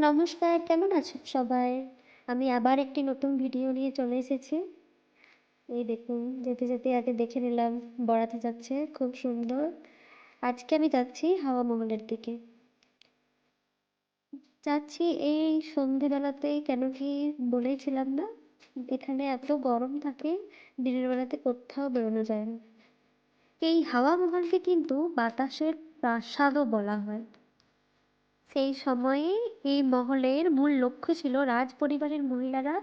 নমস্কার, কেমন আছেন সবাই? আমি আবার একটি নতুন ভিডিও নিয়ে চলে এসেছি। এই দেখুন, যেতে, যেতে আগে দেখে নিলাম বরাতে যাচ্ছে, খুব সুন্দর। আজকে আমি যাচ্ছি হাওয়া মহলের দিকে। যাচ্ছি এই সন্ধেবেলাতেই, কেন কি বলেছিলাম না? এখানে এত গরম থাকে, দিনের বেলাতে কোথাও বেরোনো যায় না। এই হাওয়া মহলকে কিন্তু বাতাসের প্রাসাদও বলা হয়। সেই সময়ে এই মহলের মূল লক্ষ্য ছিল রাজ পরিবারের মহিলারা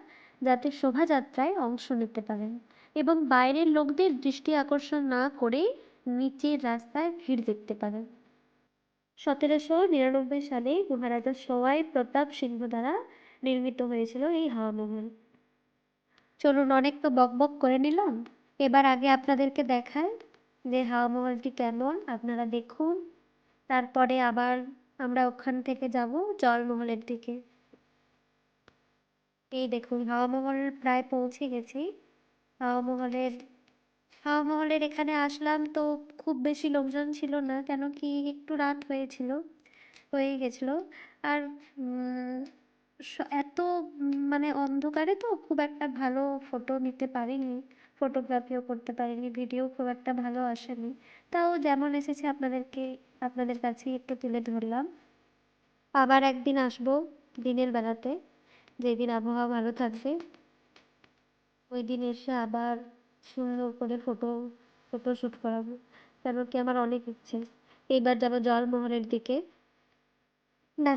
যাতে শোভাযাত্রায় অংশ নিতে পারেন এবং বাইরের লোকদের দৃষ্টি আকর্ষণ না করে নিচের রাস্তায় ভিড় দেখতে পারেন। 1799 সালে মহারাজা সওয়াই প্রতাপ সিংহ দ্বারা নির্মিত হয়েছিল এই হাওয়া মহল। চলুন, অনেক তো বকবক করে নিলাম, এবার আগে আপনাদেরকে দেখাই যে হাওয়া মহলটি কেমন, আপনারা দেখুন। তারপরে আবার আমরা ওখান থেকে যাব জলমহলের দিকে। এই দেখুন, হাওয়া মহল প্রায় পৌঁছে গেছি। হাওয়া মহলের হাওয়া মহলের এখানে আসলাম তো খুব বেশি লোকজন ছিল না, কেন কি একটু রাত হয়ে গেছিলো। আর এত মানে অন্ধকারে তো খুব একটা ভালো ফটো নিতে পারিনি, ফটোগ্রাফিও করতে পারিনি, ভিডিও খুব একটা ভালো আসেনি। তাও যেমন এসেছে আপনাদের কাছেই একটু তুলে ধরলাম। আবার একদিন আসবো দিনের বেলাতে, যেদিন আবহাওয়া ভালো থাকবে, ওই দিন এসে আবার সুন্দর করে ফটোশ্যুট করাবো। কেন কি আমার অনেক ইচ্ছে। এইবার যাবো জলমহলের দিকে। না,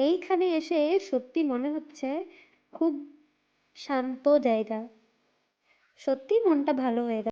এইখানে এসে সত্যি মনে হচ্ছে খুব শান্ত জায়গা, সত্যি মনটা ভালো হয়ে গেল।